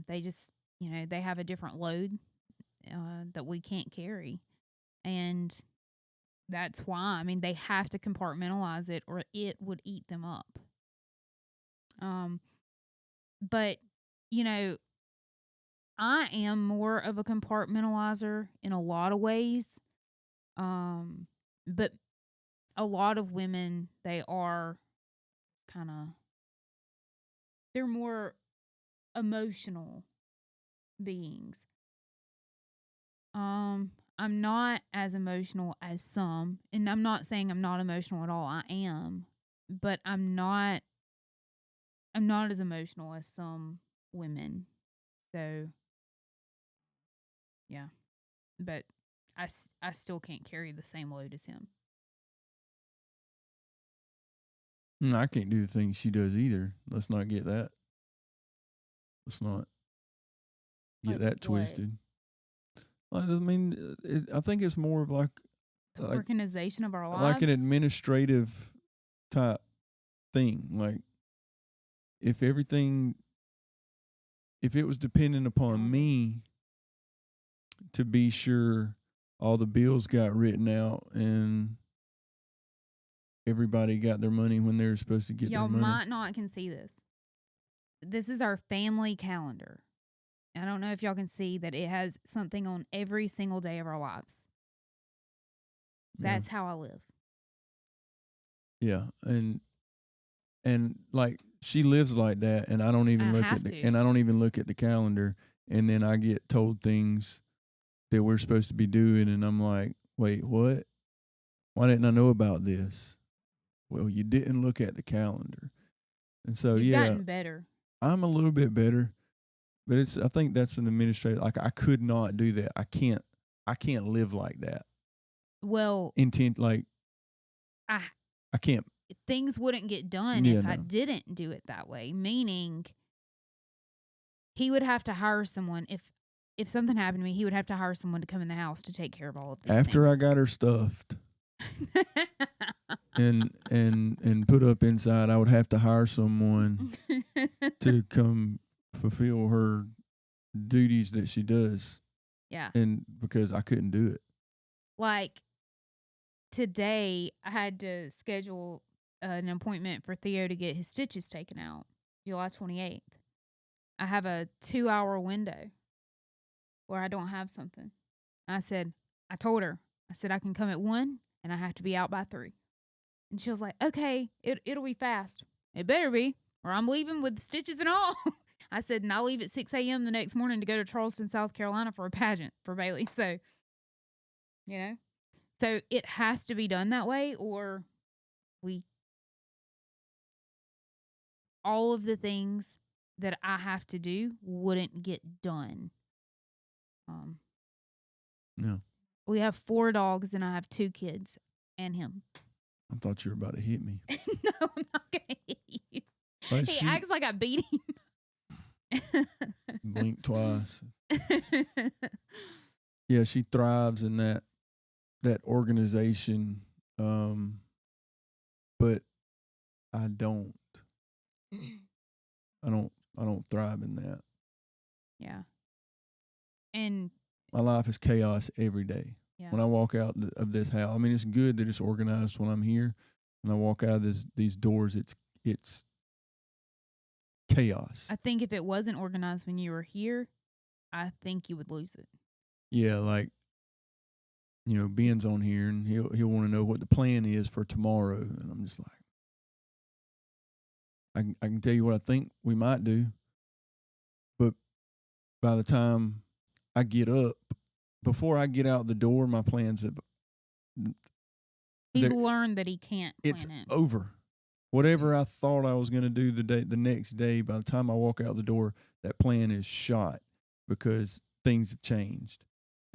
They just, they have a different load that we can't carry. And that's why, they have to compartmentalize it or it would eat them up. But, I am more of a compartmentalizer in a lot of ways. But a lot of women, they are kind of they're more emotional beings. I'm not as emotional as some, and I'm not saying I'm not emotional at all. I am, but I'm not as emotional as some women. So, yeah, but I still can't carry the same load as him. No, I can't do the things she does either. Let's not get that. Let's not get Like that what? twisted. Like, I mean, I think it's more of The like organization of our like an lives. administrative type thing. Like if everything, if it was dependent upon Calendar. me to be sure all the bills got written out and everybody got their money when they were supposed to get their Y'all money. might not can see this. This is our family calendar. I don't know if y'all can see that it has something on every single day of our lives. Yeah. That's how I live. Yeah, and like she lives like that, and I don't even I look have at the to. and I don't even look at the calendar, and then I get told things that we're supposed to be doing, and I'm like, wait, what? Why didn't I know about this? Well, you didn't look at the calendar, and so You've yeah, gotten better. I'm a little bit better, but I think that's an administrative. Like I could not do that. I can't live like that. Well, Like I I can't. things wouldn't get done Yeah, if I no. didn't do it that way. Meaning, he would have to hire someone if something happened to me. He would have to hire someone to come in the house to take care of all of these After I things. got her stuffed and put up inside, I would have to hire someone to come fulfill her duties that she does, Yeah. and because I couldn't do it. Like today, I had to schedule an appointment for Theo to get his stitches taken out, July 28th. I have a 2-hour window where I don't have something. I told her, I said, I can come at 1 and I have to be out by 3. And she was like, okay, it'll be fast. It better be, or I'm leaving with stitches and all. I said, and I'll leave at 6 a.m. the next morning to go to Charleston, South Carolina for a pageant for Bailey. So, you know, so it has to be done that way, or we, all of the things that I have to do wouldn't get done. No, We have 4 dogs and I have 2 kids and him. I thought you were about to hit me. No, I'm not going to hit you. Like He she acts like I beat him. blinked twice. Yeah, she thrives in that organization, but I don't. I don't thrive in that. Yeah. And My life is chaos every day. yeah. When I walk out of this house, I mean, it's good that it's organized when I'm here. When I walk out of these doors, it's chaos. I think if it wasn't organized when you were here, I think you would lose it. Yeah, like Ben's on here and he'll want to know what the plan is for tomorrow, and I'm just like, I can tell you what I think we might do, but by the time I get up, before I get out the door, my plans have He's learned that he can't plan it's it. over. Whatever I thought I was going to do the next day, by the time I walk out the door, that plan is shot because things have changed,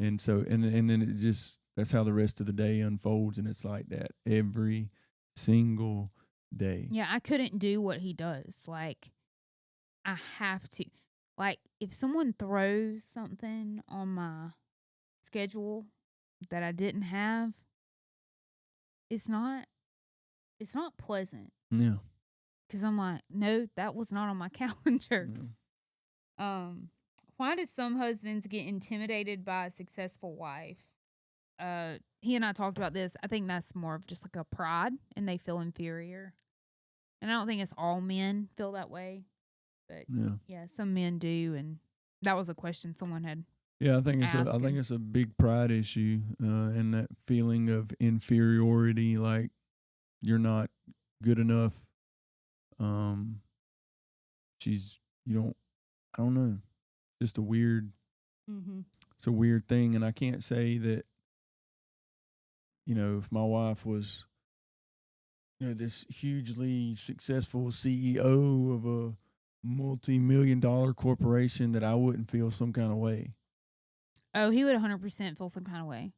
and so and then it just that's how the rest of the day unfolds, and it's like that every single day. Yeah, I couldn't do what he does. Like, I have to. Like, if someone throws something on my schedule that I didn't have, it's not pleasant. Yeah. Because I'm like, no, that was not on my calendar. Yeah. Why do some husbands get intimidated by a successful wife? He and I talked about this. I think that's more of just like a pride and they feel inferior. And I don't think it's all men feel that way. But yeah, some men do, and that was a question someone had. Yeah, I think it's a big pride issue, and that feeling of inferiority, like you're not good enough. she's you don't I don't know. Just a weird Mhm. it's a weird thing, and I can't say that, if my wife was, this hugely successful CEO of a multi-million dollar corporation, that I wouldn't feel some kind of way. Oh, he would 100% feel some kind of way.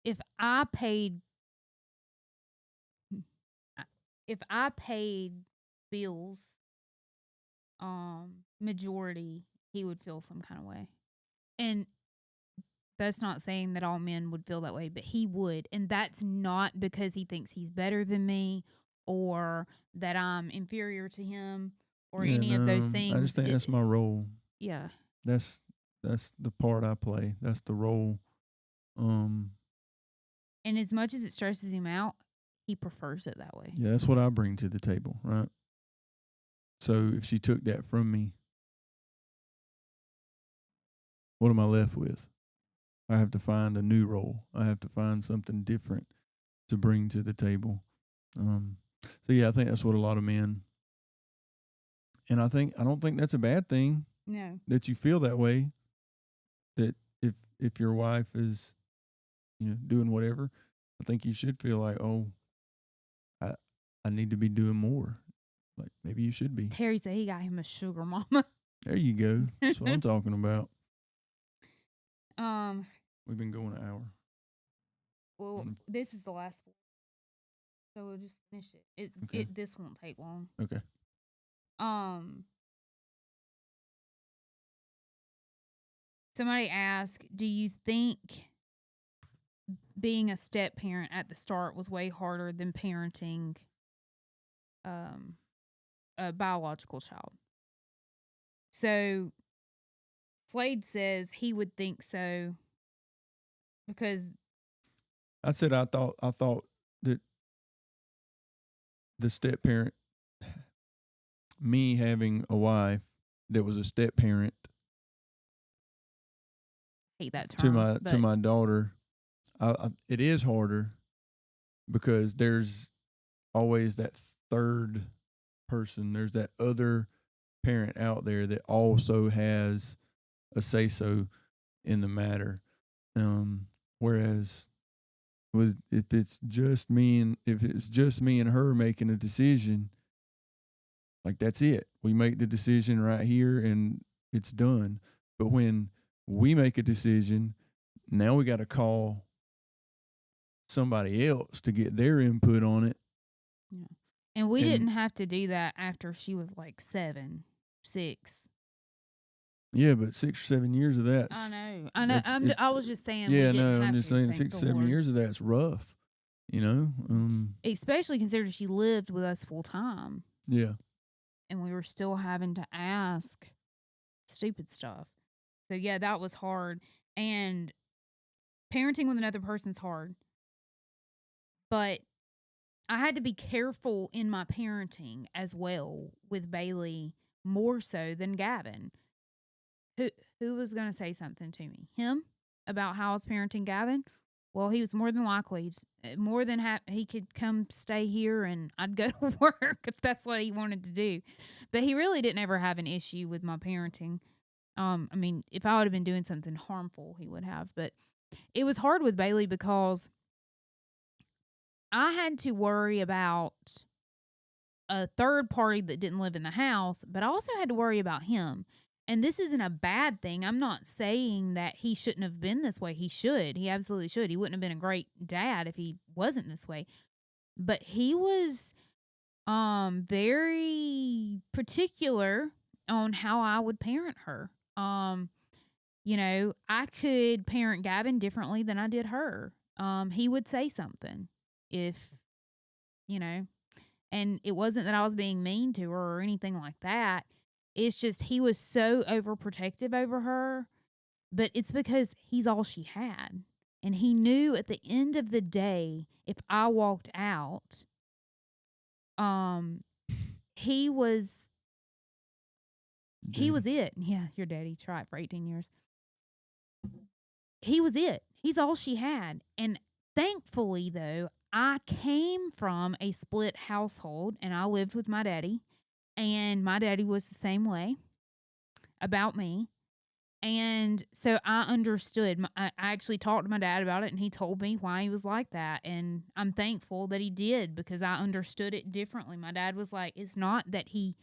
If I paid I- if I paid bills, majority, he would feel some kind of way. And that's not saying that all men would feel that way, but he would. And that's not because he thinks he's better than me or that I'm inferior to him or Yeah, any of those no, I just things. think that's my role. Yeah. That's that's the part I play. That's the role. Um, And as much as it stresses him out, he prefers it that way. yeah, that's what I bring to the table, right? So if she took that from me, what am I left with? I have to find a new role. I have to find something different to bring to the table. So yeah, I think that's what a lot of men, and I don't think that's a bad thing No. that you feel that way. That if your wife is, doing whatever, I think you should feel like, oh, I I need to be doing more. Like maybe you should be. Terry said he got him a sugar mama. There you go. That's what I'm talking about. um, We've been going an hour. well, this is the last one. So we'll just finish it. Okay. This won't take long. Okay. Um Somebody asked, do you think being a step parent at the start was way harder than parenting um a biological child? So Slade says he would think so because I said I thought that the step parent, me having a wife that was a step parent I hate that to term. my daughter, it is harder because there's always that third person. There's that other parent out there that also has a say so in the matter. Whereas if it's just me and her making a decision, like that's it. We make the decision right here and it's done. But when we make a decision, now we got to call somebody else to get their input on it. yeah. And we And didn't have to do that after she was like 7, 6. yeah, but 6 or 7 years of that. I know. I was just saying. Yeah, we didn't no, have I'm just to, saying thank 6 the or 7 Lord. years of that's rough. Especially considering she lived with us full time. Yeah. And we were still having to ask stupid stuff. So yeah, that was hard. And parenting with another person's hard. But I had to be careful in my parenting as well with Bailey, more so than Gavin. Who was going to say something to me? Him about how I was parenting Gavin? Well, he was more than likely more than he could come stay here and I'd go to work if that's what he wanted to do. But he really didn't ever have an issue with my parenting. I mean, if I would have been doing something harmful, he would have. But it was hard with Bailey because I had to worry about a third party that didn't live in the house, but I also had to worry about him. And this isn't a bad thing. I'm not saying that he shouldn't have been this way. He should. He absolutely should. He wouldn't have been a great dad if he wasn't this way. But he was very particular on how I would parent her. I could parent Gavin differently than I did her. He would say something if, and it wasn't that I was being mean to her or anything like that. It's just he was so overprotective over her, but it's because he's all she had. And he knew at the end of the day, if I walked out, he was it. Yeah, your daddy tried for 18 years. He was it. He's all she had. And thankfully, though, I came from a split household and I lived with my daddy. And my daddy was the same way about me. And so I understood. I actually talked to my dad about it, and he told me why he was like that. And I'm thankful that he did because I understood it differently. My dad was like, it's not that he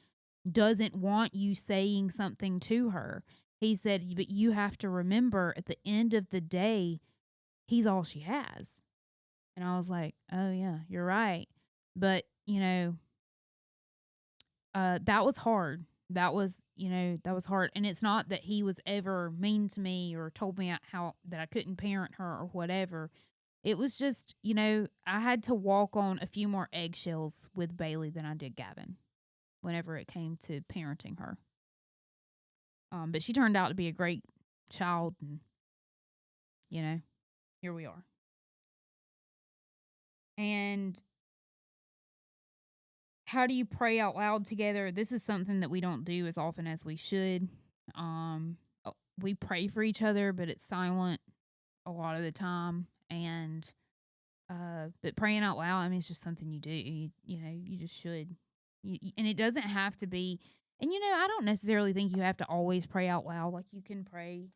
doesn't want you saying something to her. He said, but you have to remember at the end of the day, he's all she has. And I was like, oh, yeah, you're right. But, that was hard. That was hard. And it's not that he was ever mean to me or told me how that I couldn't parent her or whatever. It was just, I had to walk on a few more eggshells with Bailey than I did Gavin whenever it came to parenting her. But she turned out to be a great child, and here we are. And how do you pray out loud together? This is something that we don't do as often as we should. We pray for each other, but it's silent a lot of the time. And but praying out loud, I mean, it's just something you do. You just should. And it doesn't have to be. And I don't necessarily think you have to always pray out loud. Like you can pray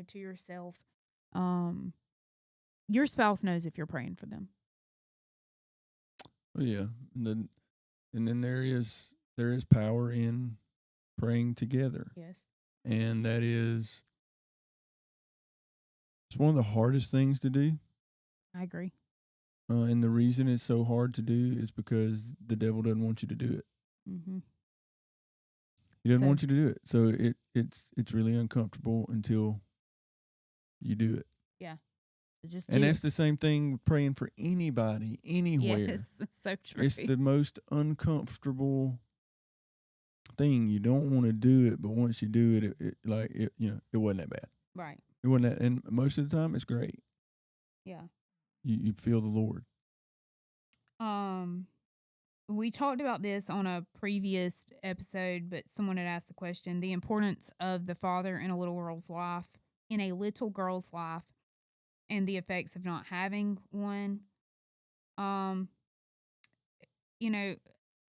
to yourself. Your spouse knows if you're praying for them. Well, yeah, and then there is power in praying together. Yes. And that is, it's one of the hardest things to do. I agree. And the reason it's so hard to do is because the devil doesn't want you to do it. Mm-hmm. He doesn't want you to do it. So it's really uncomfortable until you do it. Yeah. And that's the same thing with praying for anybody, anywhere. Yes, it's so true. It's the most uncomfortable thing. You don't want to do it, but once you do it, it wasn't that bad. Right. It wasn't that, and most of the time it's great. Yeah. You feel the Lord. We talked about this on a previous episode, but someone had asked the question: the importance of the father in a little girl's life, and the effects of not having one.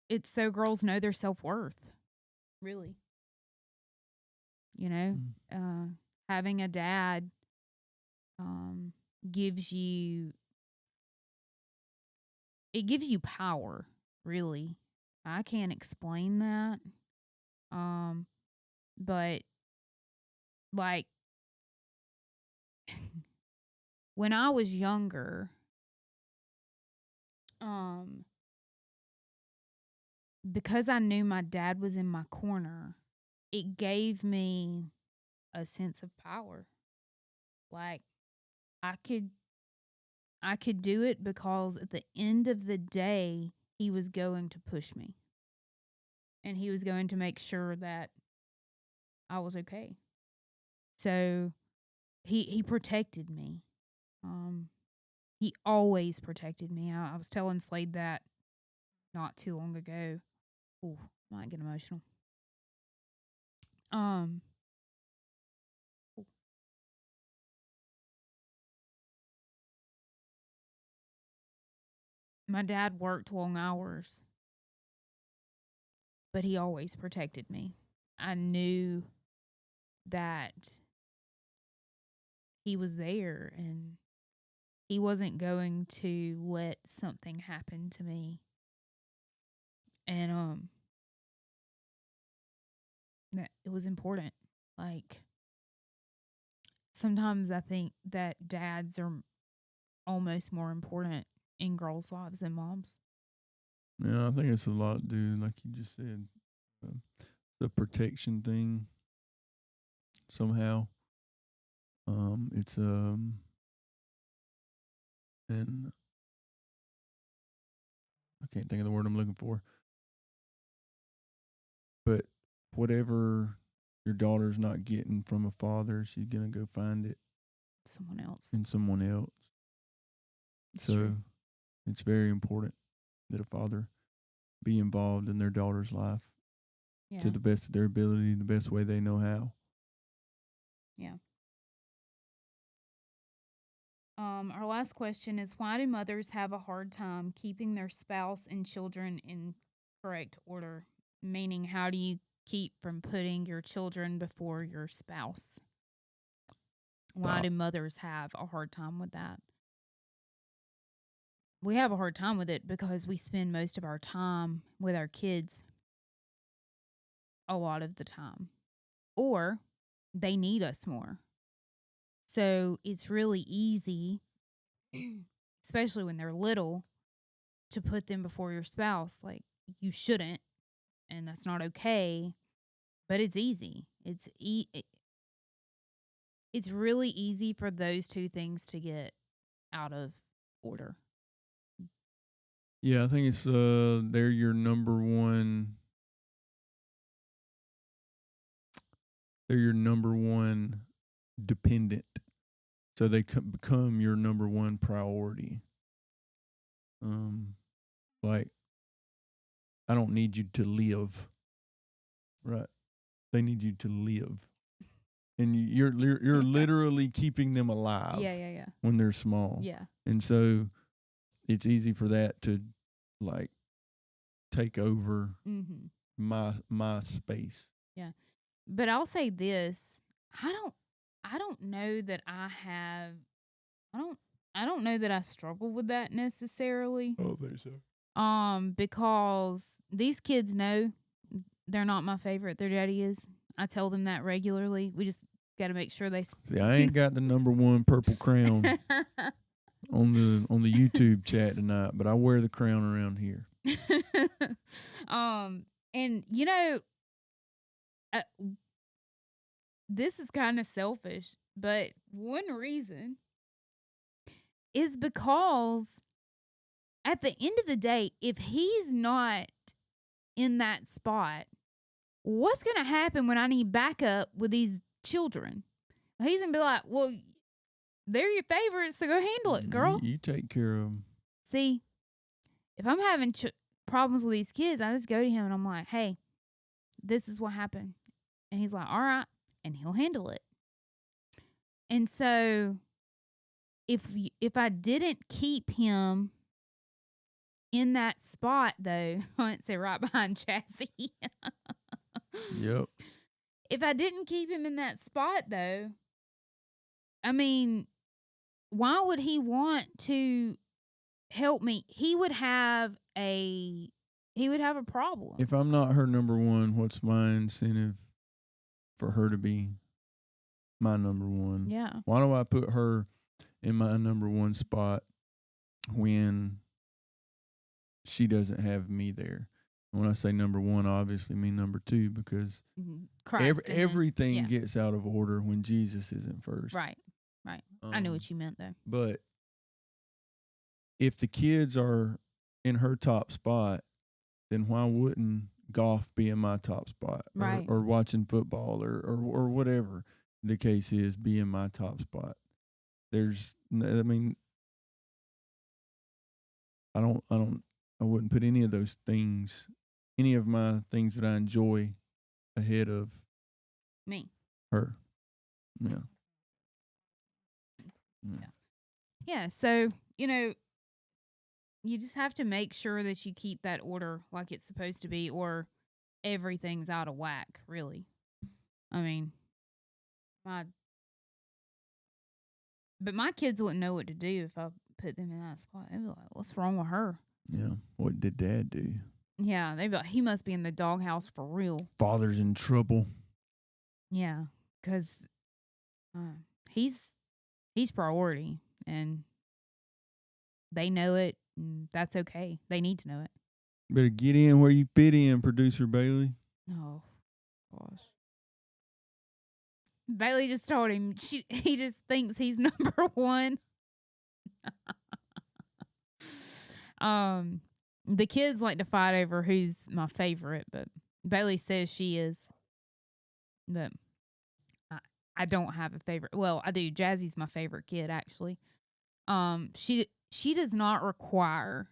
It's so girls know their self-worth. Really. Having a dad gives you power, really. I can't explain that. But like when I was younger, because I knew my dad was in my corner, it gave me a sense of power. Like I could do it because at the end of the day, he was going to push me. And he was going to make sure that I was okay. So he protected me. He always protected me. I was telling Slade that not too long ago. Ooh, might get emotional. My dad worked long hours, but he always protected me. I knew that he was there and he wasn't going to let something happen to me. And that it was important. Like sometimes I think that dads are almost more important in girls' lives than moms. Yeah, I think it's a lot, dude. Like you just said, the protection thing. Somehow, it's and I can't think of the word I'm looking for. But whatever your daughter's not getting from a father, she's gonna go find it Someone else. in someone else. It's true. It's very important that a father be involved in their daughter's life to the best of their ability, the best way they know how. Yeah. Our last question is: why do mothers have a hard time keeping their spouse and children in correct order? Meaning, how do you keep from putting your children before your spouse? Why Stop. do mothers have a hard time with that? We have a hard time with it because we spend most of our time with our kids a lot of the time, or they need us more. So it's really easy, especially when they're little, to put them before your spouse. Like, you shouldn't, and that's not okay, but it's easy. It's really easy for those two things to get out of order. Yeah, I think it's they're your number one. They're your number one dependent, so they become your number one priority. Like, I don't need you to live, right? They need you to live, and you're literally keeping them alive. Yeah. When they're small. Yeah. And so it's easy for that to like take over my space. Yeah. But I'll say this, I don't know that I don't know that I struggle with that necessarily. Oh, very so. Because these kids know they're not my favorite. Their daddy is. I tell them that regularly. We just got to make sure they See, I ain't got the number one purple crown on the YouTube chat tonight, but I wear the crown around here. And this is kind of selfish, but one reason is because at the end of the day, if he's not in that spot, what's going to happen when I need backup with these children? He's going to be like, well, they're your favorites, so go handle it, girl. You take care of them. See, if I'm having problems with these kids, I just go to him and I'm like, hey, this is what happened. And he's like, all right. And he'll handle it. And so if I didn't keep him in that spot, though, I'd say right behind Chassie. Yep. If I didn't keep him in that spot, though, I mean, why would he want to help me? He would have a problem. If I'm not her number one, what's my incentive for her to be my number one? Yeah. Why do I put her in my number one spot when she doesn't have me there? And when I say number one, I obviously mean number two, because everything gets out of order when Jesus isn't first. Right. I knew what you meant, though. But if the kids are in her top spot, then why wouldn't golf be in my top spot? Right. Or watching football or whatever the case is, be in my top spot. I wouldn't put any of those things, any of my things that I enjoy, ahead of me. Her. Yeah. Yeah. So, you just have to make sure that you keep that order like it's supposed to be, or everything's out of whack, really. I mean, but my kids wouldn't know what to do if I put them in that spot. They'd be like, what's wrong with her? Yeah. What did Dad do? Yeah. They'd be like, he must be in the doghouse for real. Father's in trouble. Yeah. Because he's priority, and they know it, and that's okay. They need to know it. Better get in where you fit in, Producer Bailey. Oh, gosh. Bailey just told him he just thinks he's number one. The kids like to fight over who's my favorite, but Bailey says she is. But I don't have a favorite. Well, I do. Jazzie's my favorite kid, actually. She does not require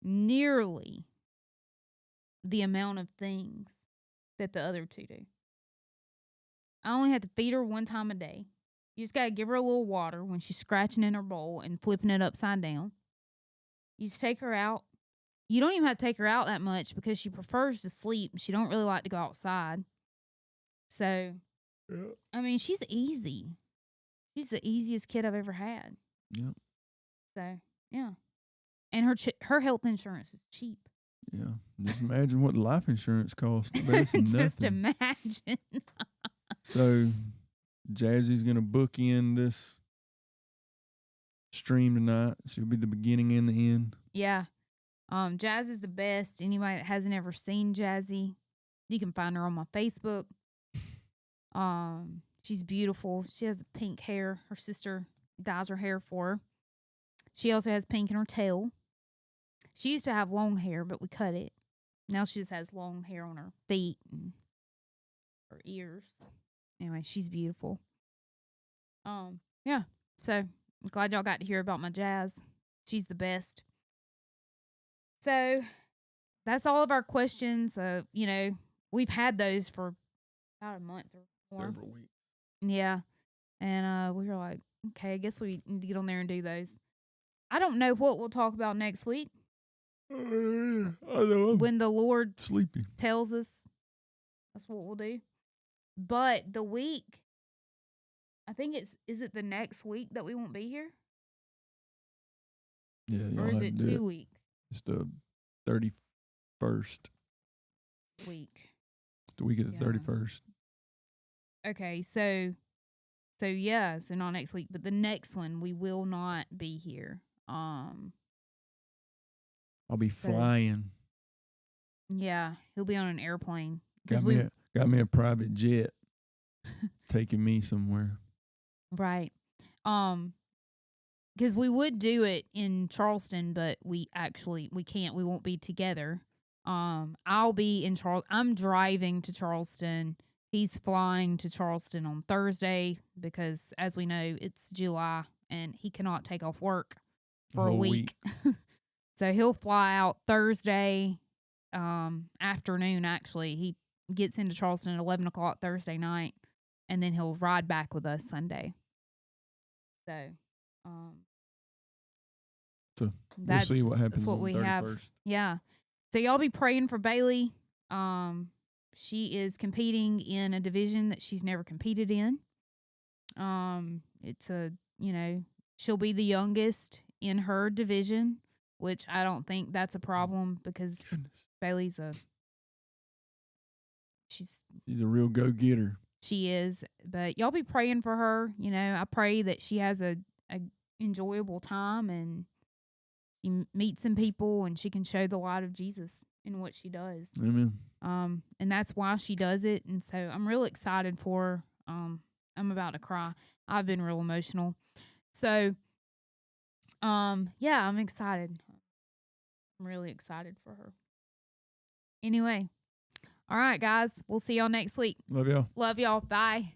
nearly the amount of things that the other two do. I only have to feed her one time a day. You just got to give her a little water when she's scratching in her bowl and flipping it upside down. You just take her out, You don't even have to take her out that much because she prefers to sleep. She don't really like to go outside. So, Yeah. I mean, she's easy. She's the easiest kid I've ever had. Yep. So, yeah. And her health insurance is cheap. Yeah. Just imagine what life insurance costs. That's Just nothing. imagine. So, Jazzy's going to book in this stream tonight. She'll be the beginning and the end. Yeah. Jazz is the best. Anybody that hasn't ever seen Jazzy, you can find her on my Facebook. She's beautiful. She has pink hair. Her sister dyes her hair for her. She also has pink in her tail. She used to have long hair, but we cut it. Now she just has long hair on her feet and her ears. Anyway, she's beautiful. Yeah. So I'm glad y'all got to hear about my Jazz. She's the best. So that's all of our questions. We've had those for about a month or more. Several weeks. Yeah. And we were like, okay, I guess we need to get on there and do those. I don't know what we'll talk about next week. I know. When the Lord Sleepy tells us, that's what we'll do. But the week, I think is it the next week that we won't be here? Yeah. Or is it 2 weeks? It's the 31st. Week. The week of the 31st. Okay, so yeah, so not next week, but the next one we will not be here. I'll be flying. Yeah, he'll be on an airplane. Got me a private jet taking me somewhere. Right. Because we would do it in Charleston, but we can't. We won't be together. I'll be in I'm driving to Charleston. He's flying to Charleston on Thursday because, as we know, it's July and he cannot take off work for a week. So he'll fly out Thursday afternoon, actually. He gets into Charleston at 11 o'clock Thursday night, and then he'll ride back with us Sunday. So, we'll see what happens. That's what we have. Yeah. So y'all be praying for Bailey. She is competing in a division that she's never competed in. It's she'll be the youngest in her division, which I don't think that's a problem because Bailey's she's a real go-getter. She is. But y'all be praying for her. I pray that she has a enjoyable time and she meets some people and she can show the light of Jesus in what she does. Amen. And that's why she does it. And so I'm real excited for her. I'm about to cry. I've been real emotional. So, yeah, I'm excited. I'm really excited for her. Anyway. All right, guys. We'll see y'all next week. Love y'all. Love y'all. Bye.